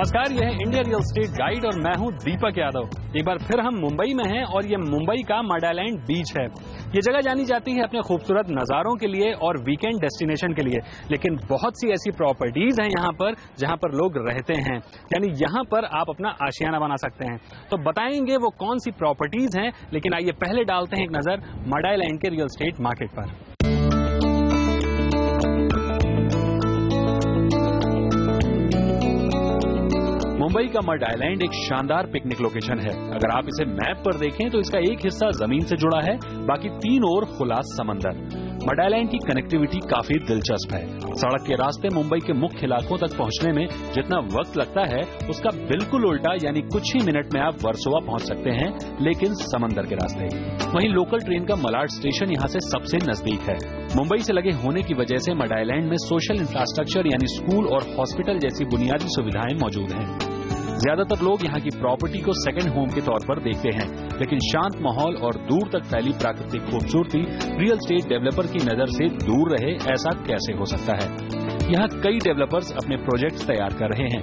नमस्कार, यह है इंडिया रियल एस्टेट गाइड और मैं हूं दीपक यादव। एक बार फिर हम मुंबई में हैं और ये मुंबई का मडालैंड बीच है। ये जगह जानी जाती है अपने खूबसूरत नज़ारों के लिए और वीकेंड डेस्टिनेशन के लिए, लेकिन बहुत सी ऐसी प्रॉपर्टीज हैं यहाँ पर जहाँ पर लोग रहते हैं, यानी यहाँ पर आप अपना आशियाना बना सकते हैं। तो बताएंगे वो कौन सी प्रॉपर्टीज हैं, लेकिन आइए पहले डालते हैं एक नजर मडालैंड के रियल एस्टेट मार्केट पर। मुंबई का मड आइलैंड एक शानदार पिकनिक लोकेशन है। अगर आप इसे मैप पर देखें तो इसका एक हिस्सा जमीन से जुड़ा है, बाकी तीन ओर खुला समंदर। मड आइलैंड की कनेक्टिविटी काफी दिलचस्प है। सड़क के रास्ते मुंबई के मुख्य इलाकों तक पहुंचने में जितना वक्त लगता है उसका बिल्कुल उल्टा, यानी कुछ ही मिनट में आप वर्सोवा पहुंच सकते हैं, लेकिन समंदर के रास्ते। वहीं लोकल ट्रेन का मलाड स्टेशन यहाँ से सबसे नजदीक है। मुंबई से लगे होने की वजह से मड आइलैंड में सोशल इंफ्रास्ट्रक्चर यानी स्कूल और हॉस्पिटल जैसी बुनियादी सुविधाएं मौजूद हैं। ज्यादातर लोग यहाँ की प्रॉपर्टी को सेकंड होम के तौर पर देखते हैं, लेकिन शांत माहौल और दूर तक फैली प्राकृतिक खूबसूरती रियल एस्टेट डेवलपर की नजर से दूर रहे, ऐसा कैसे हो सकता है। यहाँ कई डेवलपर्स अपने प्रोजेक्ट्स तैयार कर रहे हैं।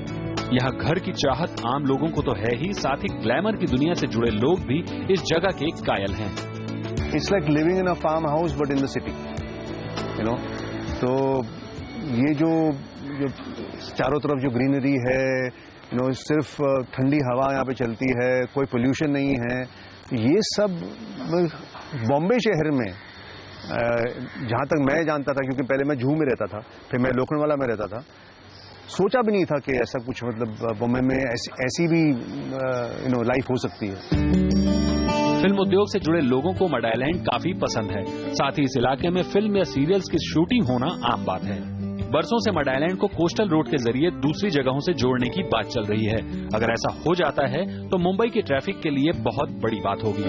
यहाँ घर की चाहत आम लोगों को तो है ही, साथ ही ग्लैमर की दुनिया से जुड़े लोग भी इस जगह के कायल हैं। It's like living in a farm house but in the city, you know. तो ये जो चारों तरफ जो ग्रीनरी है, सिर्फ ठंडी हवा यहाँ पे चलती है, कोई पोल्यूशन नहीं है, ये सब बॉम्बे शहर में जहाँ तक मैं जानता था, क्योंकि पहले मैं जूहू में रहता था, फिर मैं लोखंडवाला में रहता था, सोचा भी नहीं था कि ऐसा कुछ मतलब बॉम्बे में ऐसी भी लाइफ हो सकती है। फिल्म उद्योग से जुड़े लोगों को मड आइलैंड काफी पसंद है, साथ ही इस इलाके में फिल्म या सीरियल्स की शूटिंग होना आम बात है। बरसों से मड आइलैंड को कोस्टल रोड के जरिए दूसरी जगहों से जोड़ने की बात चल रही है। अगर ऐसा हो जाता है तो मुंबई के ट्रैफिक के लिए बहुत बड़ी बात होगी।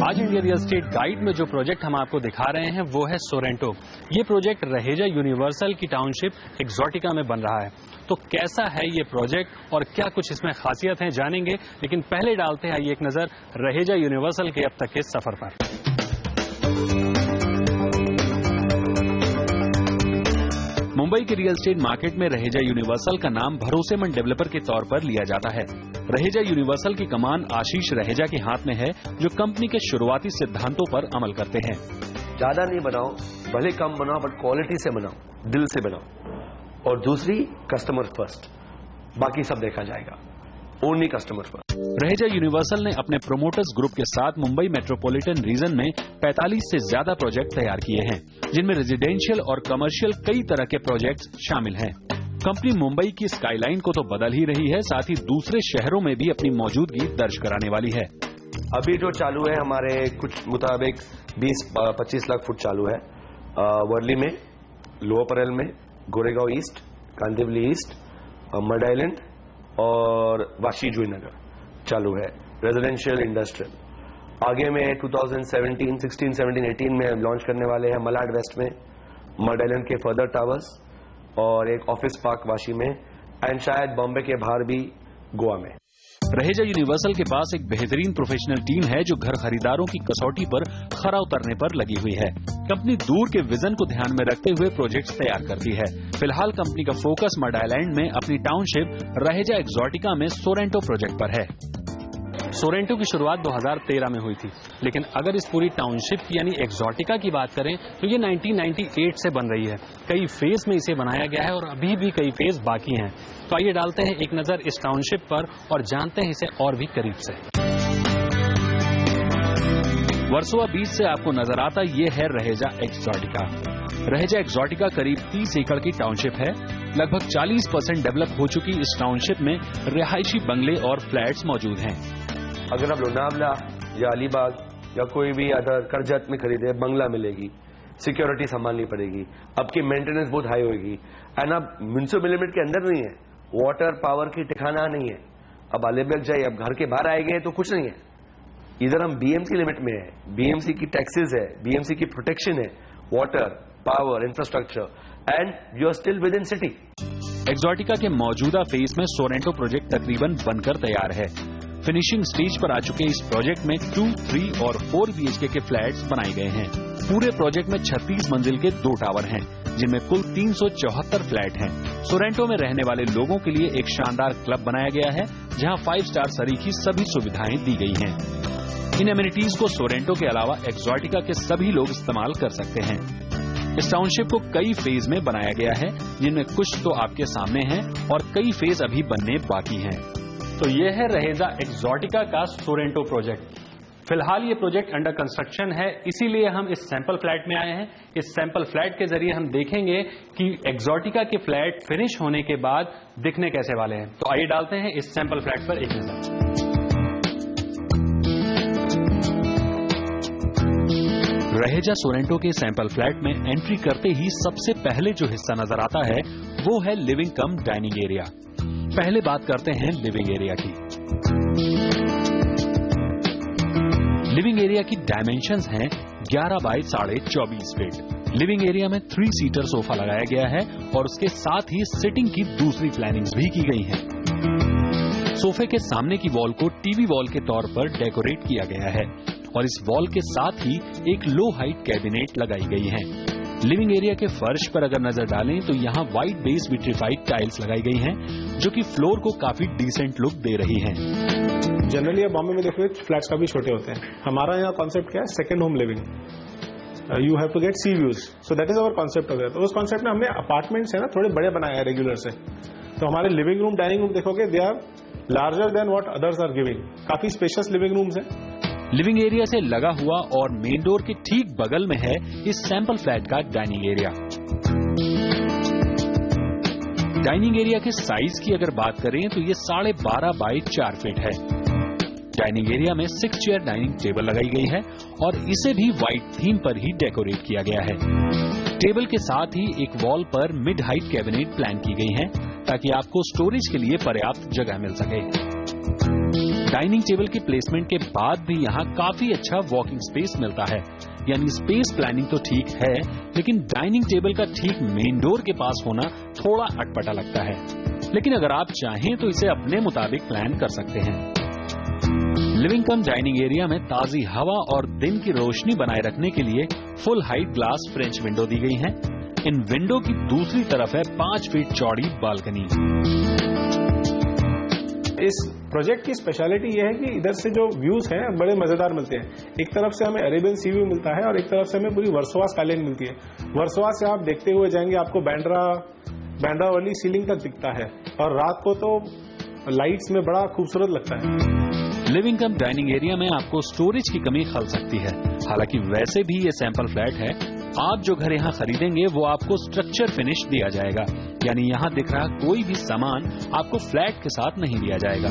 आज इंडिया रियल एस्टेट गाइड में जो प्रोजेक्ट हम आपको दिखा रहे हैं वो है सोरेंटो। ये प्रोजेक्ट रहेजा यूनिवर्सल की टाउनशिप एक्सोटिका में बन रहा है। तो कैसा है ये प्रोजेक्ट और क्या कुछ इसमें खासियत है, जानेंगे, लेकिन पहले डालते हैं एक नजर रहेजा यूनिवर्सल के अब तक के सफर पर। मुंबई के रियल एस्टेट मार्केट में रहेजा यूनिवर्सल का नाम भरोसेमंद डेवलपर के तौर पर लिया जाता है। रहेजा यूनिवर्सल की कमान आशीष रहेजा के हाथ में है, जो कंपनी के शुरुआती सिद्धांतों पर अमल करते हैं। ज्यादा नहीं बनाओ, भले कम बनाओ, बट क्वालिटी से बनाओ, दिल से बनाओ। और दूसरी, कस्टमर फर्स्ट, बाकी सब देखा जाएगा, only customer first. Raheja universal ने अपने प्रोमोटर्स ग्रुप के साथ मुंबई मेट्रोपॉलिटन रीजन में 45 से ज्यादा प्रोजेक्ट तैयार किए हैं, जिनमें रेजिडेंशियल और कमर्शियल कई तरह के प्रोजेक्ट्स शामिल हैं। कंपनी मुंबई की स्काईलाइन को तो बदल ही रही है, साथ ही दूसरे शहरों में भी अपनी मौजूदगी दर्ज कराने वाली है। अभी जो चालू है हमारे कुछ मुताबिक 20-25 लाख फुट चालू है। वर्ली में, लोअर परल में, Goregaon east, Kandivali east, mud island और वाशी जुईनगर चालू है रेजिडेंशियल इंडस्ट्रियल। आगे में 2017, 16, 17, 18 में लॉन्च करने वाले हैं मलाड वेस्ट में, मड आइलैंड के फर्दर टावर्स और एक ऑफिस पार्क वाशी में, एंड शायद बॉम्बे के बाहर भी गोवा में। रहेजा यूनिवर्सल के पास एक बेहतरीन प्रोफेशनल टीम है जो घर खरीदारों की कसौटी पर खरा उतरने पर लगी हुई है। कंपनी दूर के विजन को ध्यान में रखते हुए प्रोजेक्ट्स तैयार करती है। फिलहाल कंपनी का फोकस मड आइलैंड में अपनी टाउनशिप रहेजा एक्सोटिका में सोरेंटो प्रोजेक्ट पर है। सोरेंटो की शुरुआत 2013 में हुई थी, लेकिन अगर इस पूरी टाउनशिप यानी एक्सोटिका की बात करें तो ये 1998 से बन रही है। कई फेज में इसे बनाया गया है और अभी भी कई फेज बाकी हैं। तो आइए डालते हैं एक नजर इस टाउनशिप पर और जानते हैं इसे और भी करीब से। वर्सोवा बीच से आपको नजर आता ये है रहेजा एक्सोटिका। रहेजा एक्सोटिका करीब 30 एकड़ की टाउनशिप है। लगभग 40% डेवलप हो चुकी इस टाउनशिप में रिहायशी बंगले और फ्लैट्स मौजूद हैं। अगर आप लोनावला या अलीबाग या कोई भी अदर करजत में खरीदे, बंगला मिलेगी, सिक्योरिटी संभालनी पड़ेगी, आपकी मेंटेनेंस बहुत हाई होगी, एंड अब म्युनिसिपल लिमिट के अंदर नहीं है, वाटर पावर की ठिकाना नहीं है। अब अलीबाग जाइए, अब घर के बाहर आएंगे तो कुछ नहीं है। इधर हम बीएमसी लिमिट में है, बीएमसी की टैक्सेस है, बीएमसी की प्रोटेक्शन है, water, power, infrastructure, and you are still within city. Exotica के मौजूदा फेज में सोरेंटो प्रोजेक्ट तकरीबन बनकर तैयार है। फिनिशिंग स्टेज पर आ चुके इस प्रोजेक्ट में 2, 3 और 4 BHK के फ्लैट्स बनाए गए हैं। पूरे प्रोजेक्ट में 36 मंजिल के 2 टावर हैं। जिनमें कुल 374 फ्लैट हैं। सोरेंटो में रहने वाले लोगों के लिए एक शानदार क्लब बनाया गया है, जहां 5 स्टार सरीखी सभी सुविधाएं दी गई हैं। इन एमिनिटीज को सोरेंटो के अलावा एक्सोटिका के सभी लोग इस्तेमाल कर सकते हैं। इस टाउनशिप को कई फेज में बनाया गया है, जिनमें कुछ तो आपके सामने हैं और कई फेज अभी बनने बाकी हैं। तो ये है रहेजा एक्सोटिका का सोरेंटो प्रोजेक्ट। फिलहाल ये प्रोजेक्ट अंडर कंस्ट्रक्शन है, इसीलिए हम इस सैंपल फ्लैट में आए हैं। इस सैंपल फ्लैट के जरिए हम देखेंगे कि एक्सोटिका के फ्लैट फिनिश होने के बाद दिखने कैसे वाले हैं। तो आइए डालते हैं इस सैंपल फ्लैट पर एक नजर। रहेजा सोरेंटो के सैंपल फ्लैट में एंट्री करते ही सबसे पहले जो हिस्सा नजर आता है वो है लिविंग कम डाइनिंग एरिया। पहले बात करते हैं लिविंग एरिया की। लिविंग एरिया की डायमेंशंस हैं 11 बाय 24.5 फीट। लिविंग एरिया में 3 सीटर सोफा लगाया गया है और उसके साथ ही सिटिंग की दूसरी प्लानिंग्स भी की गई हैं। सोफे के सामने की वॉल को टीवी वॉल के तौर पर डेकोरेट किया गया है और इस वॉल के साथ ही एक लो हाइट कैबिनेट लगाई गई है। लिविंग एरिया के फर्श पर अगर नजर डालें तो यहाँ व्हाइट बेस विट्रीफाइड टाइल्स लगाई गई हैं, जो कि फ्लोर को काफी डिसेंट लुक दे रही हैं। जनरली आप बॉम्बे में देखोगे फ्लैट्स काफी छोटे होते हैं। हमारा यहाँ कॉन्सेप्ट क्या है, second home living. You have to get sea views, so that is our concept हो गया। तो उस कॉन्सेप्ट में हमने अपार्टमेंट्स है ना थोड़े बड़े बनाए हैं रेगुलर से। तो हमारे लिविंग रूम डाइनिंग रूम देखोगे they are larger than what others are giving. काफी स्पेशियस लिविंग रूम्स हैं। लिविंग एरिया से लगा हुआ और मेन डोर के ठीक बगल में है इस सैंपल फ्लैट का डाइनिंग एरिया। डाइनिंग एरिया के साइज की अगर बात करें तो ये 12.5 बाय 4 फीट है। डाइनिंग एरिया में 6 चेयर डाइनिंग टेबल लगाई गई है और इसे भी व्हाइट थीम पर ही डेकोरेट किया गया है। टेबल के साथ ही एक वॉल पर मिड हाइट कैबिनेट प्लान की गई है ताकि आपको स्टोरेज के लिए पर्याप्त जगह मिल सके। डाइनिंग टेबल के प्लेसमेंट के बाद भी यहाँ काफी अच्छा वॉकिंग स्पेस मिलता है। यानी स्पेस प्लानिंग तो ठीक है, लेकिन डाइनिंग टेबल का ठीक मेन डोर के पास होना थोड़ा अटपटा लगता है। लेकिन अगर आप चाहें तो इसे अपने मुताबिक प्लान कर सकते हैं। लिविंग कम डाइनिंग एरिया में ताजी हवा और दिन की रोशनी बनाए रखने के लिए full height glass French window दी गई है। इन विंडो की दूसरी तरफ है 5 फीट चौड़ी बालकनी। इस प्रोजेक्ट की स्पेशलिटी यह है कि इधर से जो व्यूज हैं बड़े मजेदार मिलते हैं। एक तरफ से हमें अरेबियन सी व्यू मिलता है और एक तरफ से हमें पूरी वर्सोवा स्काईलाइन मिलती है। वर्सोवा से आप देखते हुए जाएंगे, आपको बैंड्रा वाली सीलिंग तक दिखता है और रात को तो लाइट्स में बड़ा खूबसूरत लगता है। लिविंग कम डाइनिंग एरिया में आपको स्टोरेज की कमी खल सकती है। हालांकि वैसे भी ये सैंपल फ्लैट है। आप जो घर यहाँ खरीदेंगे वो आपको स्ट्रक्चर फिनिश दिया जाएगा, यानी यहाँ दिख रहा कोई भी सामान आपको फ्लैट के साथ नहीं दिया जाएगा।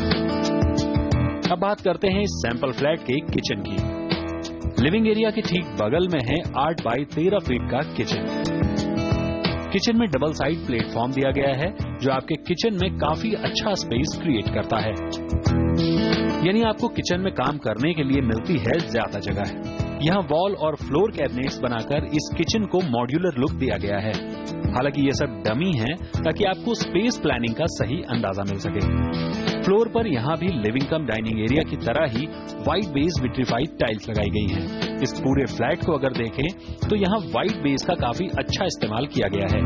अब बात करते हैं इस सैंपल फ्लैट के किचन की। लिविंग एरिया के ठीक बगल में है 8 बाय 13 फीट का किचन। किचन में डबल साइड प्लेटफॉर्म दिया गया है, जो आपके किचन में काफी अच्छा स्पेस क्रिएट करता है। यानी आपको किचन में काम करने के लिए मिलती है ज्यादा जगह। यहाँ वॉल और फ्लोर कैबिनेट्स बनाकर इस किचन को मॉड्यूलर लुक दिया गया है। हालांकि ये सब डमी है ताकि आपको स्पेस प्लानिंग का सही अंदाजा मिल सके। फ्लोर पर यहाँ भी लिविंग कम डाइनिंग एरिया की तरह ही व्हाइट बेस विट्रीफाइड टाइल्स लगाई गई हैं। इस पूरे फ्लैट को अगर देखें तो यहाँ व्हाइट बेस का काफी अच्छा इस्तेमाल किया गया है।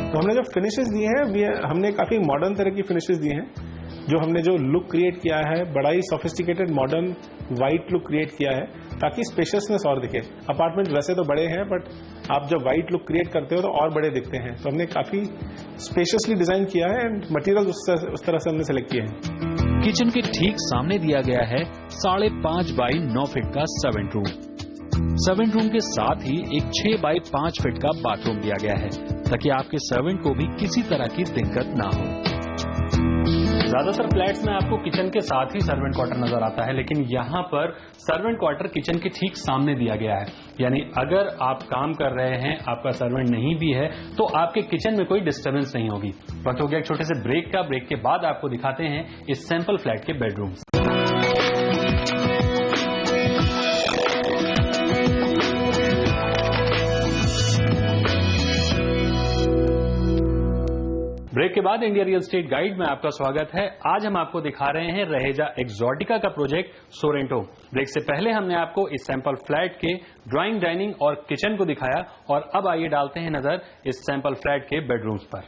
तो हमने जो फिनिशेस दिए हैं हमने काफी मॉडर्न तरह की फिनिशेस दी हैं। जो हमने जो लुक क्रिएट किया है बड़ा ही sophisticated modern white look create किया है ताकि स्पेशियसनेस और दिखे। अपार्टमेंट वैसे तो बड़े हैं बट आप जब व्हाइट लुक क्रिएट करते हो तो और बड़े दिखते हैं। तो हमने काफी स्पेशियसली डिजाइन किया है एंड मटेरियल उस तरह से हमने सेलेक्ट किए हैं। किचन के ठीक सामने दिया गया है 5.5 बाय 9 फीट का सर्वेंट रूम। सर्वेंट रूम के साथ ही एक 6 बाय 5 फीट का बाथरूम दिया गया है ताकि आपके सर्वेंट को भी किसी तरह की दिक्कत ना हो। ज्यादातर फ्लैट्स में आपको किचन के साथ ही सर्वेंट क्वार्टर नजर आता है, लेकिन यहाँ पर सर्वेंट क्वार्टर किचन के ठीक सामने दिया गया है। यानी अगर आप काम कर रहे हैं, आपका सर्वेंट नहीं भी है, तो आपके किचन में कोई डिस्टर्बेंस नहीं होगी। वक्त हो गया एक छोटे से ब्रेक का। ब्रेक के बाद आपको दिखाते हैं इस सैंपल फ्लैट के बेडरूम। ब्रेक के बाद इंडिया रियल एस्टेट गाइड में आपका स्वागत है। आज हम आपको दिखा रहे हैं रहेजा एक्सोटिका का प्रोजेक्ट सोरेंटो। ब्रेक से पहले हमने आपको इस सैंपल फ्लैट के ड्राइंग, डाइनिंग और किचन को दिखाया और अब आइए डालते हैं नजर इस सैंपल फ्लैट के बेडरूम्स पर।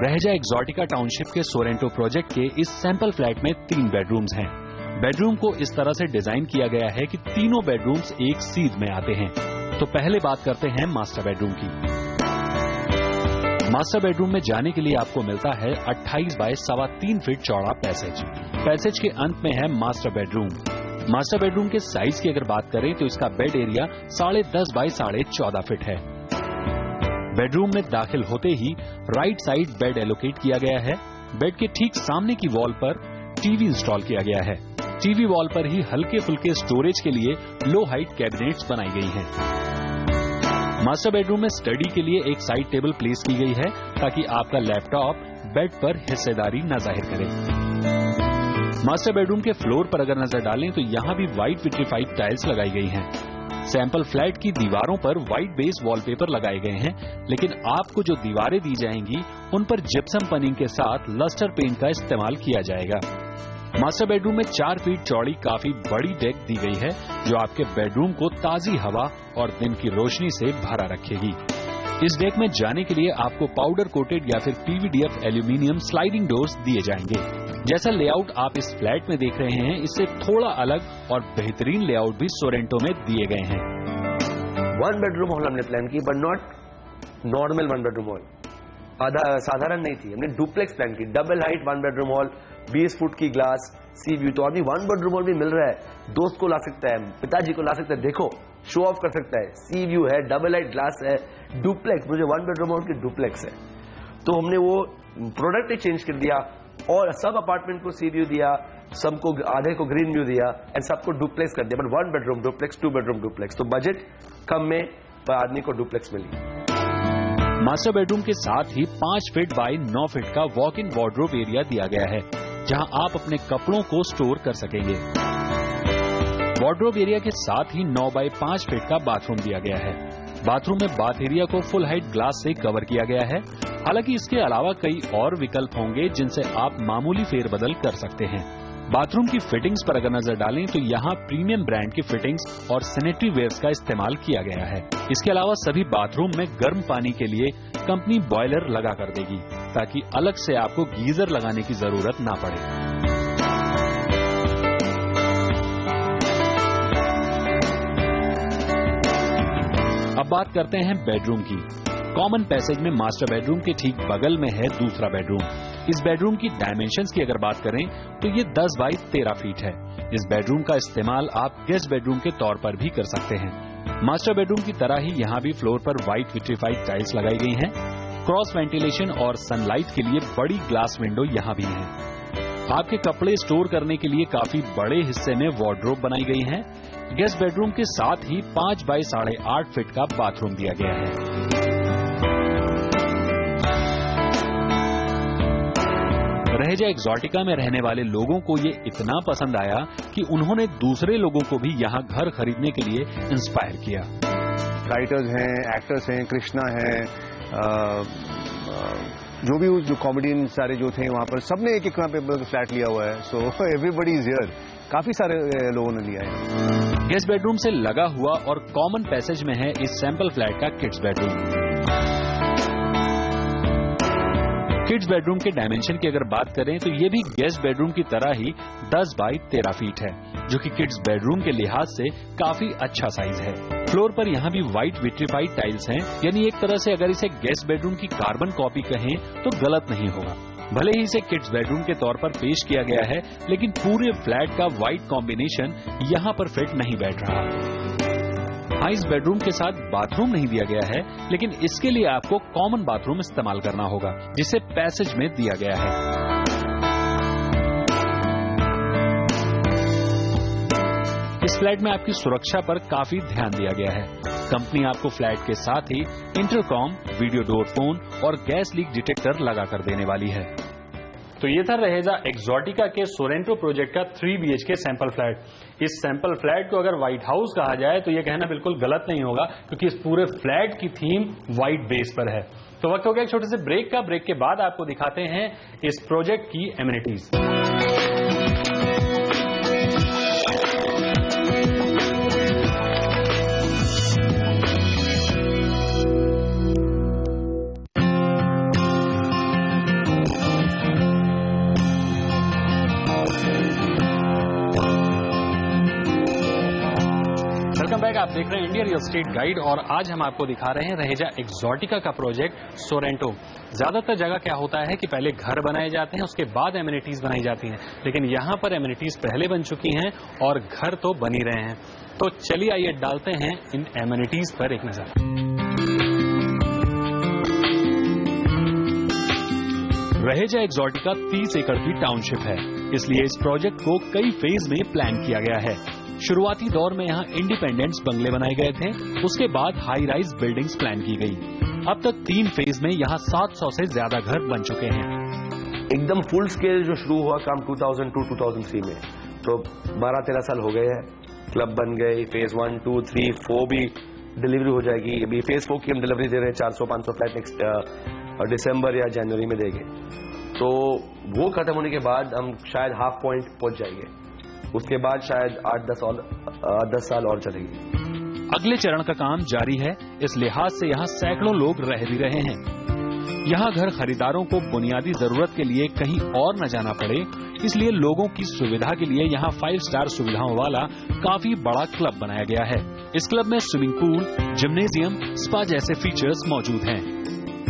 रहेजा एक्सोटिका टाउनशिप के सोरेंटो प्रोजेक्ट के इस सैंपल फ्लैट में 3 बेडरूम्स हैं। बेडरूम को इस तरह से डिजाइन किया गया है कि तीनों बेडरूम्स एक सीध में आते हैं। तो पहले बात करते हैं मास्टर बेडरूम की। मास्टर बेडरूम में जाने के लिए आपको मिलता है 28 बाय 3.25 फीट चौड़ा पैसेज। पैसेज के अंत में है मास्टर बेडरूम। मास्टर बेडरूम के साइज की अगर बात करें तो इसका बेड एरिया 10.5 बाय 14.5 फीट है। बेडरूम में दाखिल होते ही राइट साइड बेड एलोकेट किया गया है। बेड के ठीक सामने की वॉल पर टीवी इंस्टॉल किया गया है। टीवी वॉल पर ही हल्के फुल्के स्टोरेज के लिए लो हाइट कैबिनेट्स बनाई गई हैं। मास्टर बेडरूम में स्टडी के लिए एक साइड टेबल प्लेस की गई है ताकि आपका लैपटॉप बेड पर हिस्सेदारी न जाहिर करे। मास्टर बेडरूम के फ्लोर पर अगर नजर डालें तो यहाँ भी व्हाइट विट्रीफाइड टाइल्स लगाई गई हैं। सैंपल फ्लैट की दीवारों पर व्हाइट बेस वॉलपेपर लगाए गए हैं, लेकिन आपको जो दीवारें दी जाएंगी उन पर जिप्सम पनिंग के साथ लस्टर पेंट का इस्तेमाल किया जाएगा। मास्टर बेडरूम में 4 फीट चौड़ी काफी बड़ी डेक दी गई है जो आपके बेडरूम को ताजी हवा और दिन की रोशनी से भरा रखेगी। इस डेक में जाने के लिए आपको पाउडर कोटेड या फिर PVDF एल्यूमिनियम स्लाइडिंग डोर्स दिए जाएंगे। जैसा लेआउट आप इस फ्लैट में देख रहे हैं, इससे थोड़ा अलग और बेहतरीन लेआउट भी सोरेंटो में दिए गए हैं। 1 बेडरूम हॉल हमने प्लान की, but not normal 1 bedroom hall, साधारण नहीं थी। हमने डुप्लेक्स प्लान की, double height 1 bedroom hall, 20 foot की ग्लास, सी व्यू। तो अभी 1 बेडरूम हॉल भी मिल रहा है, दोस्त को ला सकता है, पिताजी को ला सकता है, देखो शो ऑफ कर सकता है, सी व्यू है, डबल हाइट ग्लास है, डुप्लेक्स। मुझे 1 बेडरूम हॉल की डुप्लेक्स है, तो हमने वो प्रोडक्ट ही चेंज कर दिया और सब अपार्टमेंट को सी व्यू दिया, सबको आधे को ग्रीन व्यू दिया एंड सबको डुप्लेक्स कर दिया। But 1 bedroom duplex, 2 bedroom duplex, तो बजट कम में पर आदमी को डुप्लेक्स मिली। मास्टर बेडरूम के साथ ही 5 फीट बाय 9 फीट का वॉक इन वार्डरोब एरिया दिया गया है जहां आप अपने कपड़ों को स्टोर कर सकेंगे। वार्डरोब एरिया के साथ ही 9 बाय 5 फीट का बाथरूम दिया गया है। बाथरूम में बाथ एरिया को फुल हाइट ग्लास से कवर किया गया है। हालांकि इसके अलावा कई और विकल्प होंगे जिनसे आप मामूली फेरबदल कर सकते हैं। बाथरूम की फिटिंग्स पर अगर नजर डालें तो यहाँ प्रीमियम ब्रांड की फिटिंग्स और सैनिटरी वेयर्स का इस्तेमाल किया गया है। इसके अलावा सभी बाथरूम में गर्म पानी के लिए कंपनी बॉयलर लगा कर देगी ताकि अलग से आपको गीजर लगाने की जरूरत ना पड़े। अब बात करते हैं बेडरूम की। कॉमन पैसेज में मास्टर बेडरूम के ठीक बगल में है दूसरा बेडरूम। इस बेडरूम की डायमेंशंस की अगर बात करें तो ये 10 बाय 13 फीट है। इस बेडरूम का इस्तेमाल आप गेस्ट बेडरूम के तौर पर भी कर सकते हैं। मास्टर बेडरूम की तरह ही यहाँ भी फ्लोर पर व्हाइट विट्रीफाइड टाइल्स लगाई गई हैं। क्रॉस वेंटिलेशन और सनलाइट के लिए बड़ी ग्लास विंडो यहाँ भी है। आपके कपड़े स्टोर करने के लिए काफी बड़े हिस्से में वार्डरोब बनाई गई है। गेस्ट बेडरूम के साथ ही 5 बाय 8.5 फीट का बाथरूम दिया गया है। रहेजा एक्सोटिका में रहने वाले लोगों को ये इतना पसंद आया कि उन्होंने दूसरे लोगों को भी यहाँ घर खरीदने के लिए इंस्पायर किया। राइटर्स हैं, एक्टर्स हैं, कृष्णा हैं, जो कॉमेडियन सारे जो थे वहाँ पर सबने एक वहाँ पे फ्लैट लिया हुआ है। सो एवरीबॉडी इज हियर, काफी सारे लोगों ने लिया है। गेस्ट बेडरूम से लगा हुआ और कॉमन पैसेज में है इस सैंपल फ्लैट का किड्स बेडरूम। किड्स बेडरूम के डायमेंशन की अगर बात करें तो ये भी गेस्ट बेडरूम की तरह ही 10 बाय 13 फीट है, जो कि किड्स बेडरूम के लिहाज से काफी अच्छा साइज है। फ्लोर पर यहाँ भी व्हाइट विट्रीफाइड टाइल्स हैं, यानी एक तरह से अगर इसे गेस्ट बेडरूम की कार्बन कॉपी कहें तो गलत नहीं होगा। भले ही इसे किड्स बेडरूम के तौर पर पेश किया गया है, लेकिन पूरे फ्लैट का व्हाइट कॉम्बिनेशन यहाँ पर फिट नहीं बैठ रहा। हाँ, इस बेडरूम के साथ बाथरूम नहीं दिया गया है, लेकिन इसके लिए आपको कॉमन बाथरूम इस्तेमाल करना होगा जिसे पैसेज में दिया गया है। इस फ्लैट में आपकी सुरक्षा पर काफी ध्यान दिया गया है। कंपनी आपको फ्लैट के साथ ही इंटरकॉम, वीडियो डोर फोन और गैस लीक डिटेक्टर लगा कर देने वाली है। तो ये था रहेजा एक्सोटिका के सोरेंटो प्रोजेक्ट का 3 BHK सैंपल फ्लैट। इस सैंपल फ्लैट को अगर व्हाइट हाउस कहा जाए तो ये कहना बिल्कुल गलत नहीं होगा, क्योंकि इस पूरे फ्लैट की थीम व्हाइट बेस पर है। तो वक्त हो गया एक छोटे से ब्रेक का। ब्रेक के बाद आपको दिखाते हैं इस प्रोजेक्ट की एमिनिटीज। आप देख रहे हैं इंडिया रियल एस्टेट गाइड और आज हम आपको दिखा रहे हैं रहेजा एक्सोटिका का प्रोजेक्ट सोरेंटो। ज्यादातर जगह क्या होता है कि पहले घर बनाए जाते हैं, उसके बाद एमिनिटीज बनाई जाती हैं, लेकिन यहां पर एमिनिटीज पहले बन चुकी हैं और घर तो बन ही रहे हैं। तो चलिए आइए डालते हैं इन एमिनिटीज पर एक नजर। रहेजा एक्सोटिका 30 एकड़ की टाउनशिप है, इसलिए इस प्रोजेक्ट को कई फेज में प्लान किया गया है। शुरुआती दौर में यहाँ इंडिपेंडेंस बंगले बनाए गए थे, उसके बाद हाई राइज बिल्डिंग्स प्लान की गई। अब तक 3 फेज में यहाँ 700 से ज्यादा घर बन चुके हैं। एकदम फुल स्केल जो शुरू हुआ काम 2002-2003 में, तो 12-13 साल हो गए हैं। क्लब बन गए, फेज 1, 2, 3, 4 भी डिलीवरी हो जाएगी। अभी फेज 4 की हम डिलीवरी दे रहे हैं, 400-500 फ्लैट नेक्स्ट दिसंबर या जनवरी में देंगे। तो वो खत्म होने के बाद हम शायद हाफ पॉइंट पहुंच जाएंगे, उसके बाद शायद 8-10 साल और चलेगी। अगले चरण का काम जारी है, इस लिहाज से यहाँ सैकड़ों लोग रह भी रहे हैं। यहाँ घर खरीदारों को बुनियादी जरूरत के लिए कहीं और न जाना पड़े, इसलिए लोगों की सुविधा के लिए यहाँ 5 स्टार सुविधाओं वाला काफी बड़ा क्लब बनाया गया है। इस क्लब में स्विमिंग पूल, जिम्नेजियम, स्पा जैसे फीचर्स मौजूद हैं।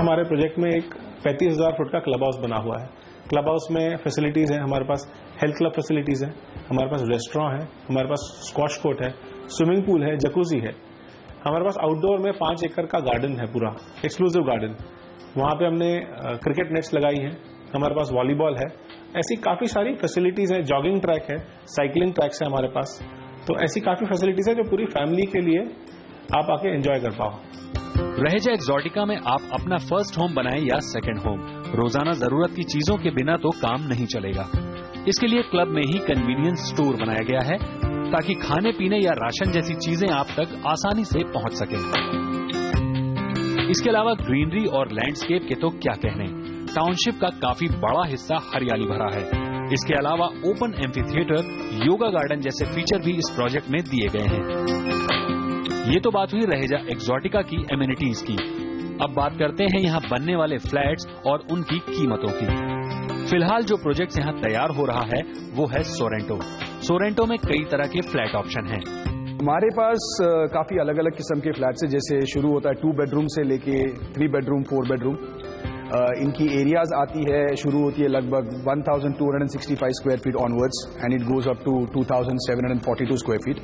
हमारे प्रोजेक्ट में एक 35,000 फुट का क्लब हाउस बना हुआ है। क्लब हाउस में फैसिलिटीज हैं, हमारे पास हेल्थ क्लब फैसिलिटीज है, हमारे पास रेस्टोरेंट है, हमारे पास स्क्वॉश कोर्ट है, स्विमिंग पूल है, जकूजी है। हमारे पास आउटडोर में 5 एकड़ का गार्डन है, पूरा एक्सक्लूसिव गार्डन। वहां पे हमने क्रिकेट नेट्स लगाई हैं, हमारे पास वॉलीबॉल है। ऐसी काफी सारी फैसिलिटीज है, जॉगिंग ट्रैक है, साइकिलिंग ट्रैक्स है हमारे पास। तो ऐसी काफी फैसिलिटीज है जो पूरी फैमिली के लिए आप आके एंजॉय कर पाओ। रहेजा एक्सोटिका में आप अपना फर्स्ट होम बनाएं या सेकंड होम, रोजाना जरूरत की चीजों के बिना तो काम नहीं चलेगा। इसके लिए क्लब में ही कन्वीनियंस स्टोर बनाया गया है, ताकि खाने पीने या राशन जैसी चीजें आप तक आसानी से पहुंच सके। इसके अलावा ग्रीनरी और लैंडस्केप के तो क्या कहने, टाउनशिप का काफी बड़ा हिस्सा हरियाली भरा है। इसके अलावा open amphi theatre, yoga garden जैसे फीचर भी इस प्रोजेक्ट में दिए गए हैं। ये तो बात हुई रहेजा एक्सोटिका की एमिनिटीज की। अब बात करते हैं यहाँ बनने वाले फ्लैट्स और उनकी कीमतों की। फिलहाल जो प्रोजेक्ट यहाँ तैयार हो रहा है वो है सोरेंटो। सोरेंटो में कई तरह के फ्लैट ऑप्शन हैं। हमारे पास काफी अलग अलग किस्म के फ्लैट्स हैं, जैसे शुरू होता है 2 बेडरूम से लेके 3 बेडरूम, 4 बेडरूम। इनकी एरियाज आती है, शुरू होती है लगभग 1265 square feet onwards and it goes up to 2742 square feet.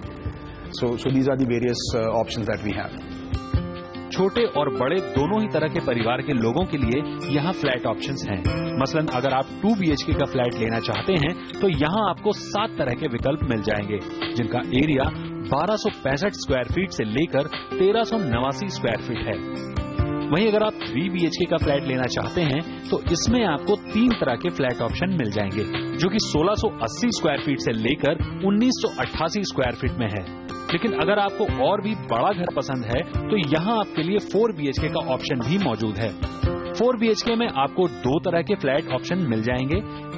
So these are the various options that we have. छोटे और बड़े दोनों ही तरह के परिवार के लोगों के लिए यहाँ फ्लैट ऑप्शंस हैं। मसलन अगर आप 2 BHK का फ्लैट लेना चाहते हैं तो यहाँ आपको 7 तरह के विकल्प मिल जाएंगे, जिनका एरिया 1265 स्क्वायर फीट से लेकर 1389 स्क्वायर फीट है। वहीं अगर आप 3 BHK का फ्लैट लेना चाहते हैं तो इसमें आपको 3 तरह के फ्लैट ऑप्शन मिल जाएंगे, जो कि 1680 स्क्वायर फीट से लेकर 1988 स्क्वायर फीट में है। लेकिन अगर आपको और भी बड़ा घर पसंद है तो यहाँ आपके लिए 4 BHK का ऑप्शन भी मौजूद है। 4 BHK में आपको 2 तरह के फ्लैट ऑप्शन मिल जाएंगे।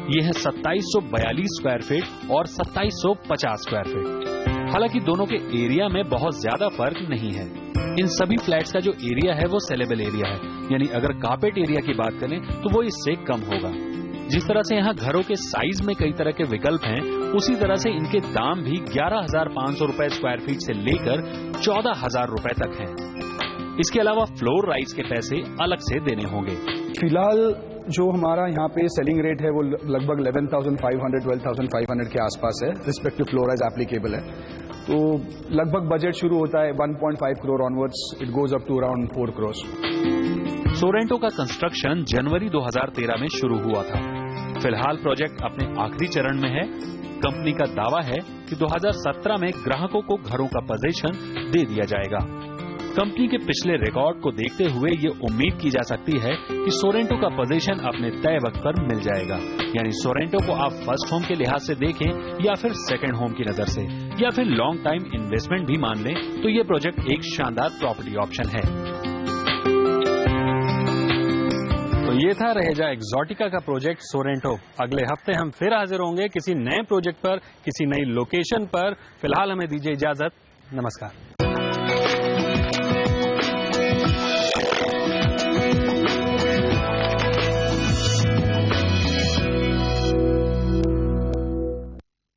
ये है 2742 स्क्वायर फीट और 2750 स्क्वायर फीट। हालांकि दोनों के एरिया में बहुत ज्यादा फर्क नहीं है। इन सभी फ्लैट्स का जो एरिया है वो सेलेबल एरिया है, यानी अगर कारपेट एरिया की बात करें तो वो इससे कम होगा। जिस तरह से यहाँ घरों के साइज में कई तरह के विकल्प हैं, उसी तरह से इनके दाम भी 11,500 रुपए स्क्वायर फीट से लेकर 14,000 रुपए तक हैं। इसके अलावा फ्लोर राइट्स के पैसे अलग से देने होंगे। फिलहाल जो हमारा यहाँ पे सेलिंग रेट है वो लगभग 11,500 12,500 के आसपास है, रिस्पेक्टिव फ्लोर राइज एप्लीकेबल है। तो लगभग बजट शुरू होता है 1.5 crore onwards, it goes up to around 4 crore. Sorrento का कंस्ट्रक्शन जनवरी 2013 में शुरू हुआ था। फिलहाल प्रोजेक्ट अपने आखिरी चरण में है। कंपनी का दावा है कि 2017 में ग्राहकों को घरों का पोजीशन दे दिया जाएगा। कंपनी के पिछले रिकॉर्ड को देखते हुए ये उम्मीद की जा सकती है कि सोरेंटो का पोजीशन अपने तय वक्त पर मिल जाएगा। यानी सोरेंटो को आप फर्स्ट होम के लिहाज से देखें या फिर सेकंड होम की नजर से या फिर लॉन्ग टाइम इन्वेस्टमेंट भी मान लें तो ये प्रोजेक्ट एक शानदार प्रॉपर्टी ऑप्शन है। तो ये था रहेजा एक्सोटिका का प्रोजेक्ट सोरेंटो। अगले हफ्ते हम फिर हाजिर होंगे किसी नए प्रोजेक्ट पर, किसी नई लोकेशन पर। फिलहाल हमें दीजिए इजाजत। नमस्कार।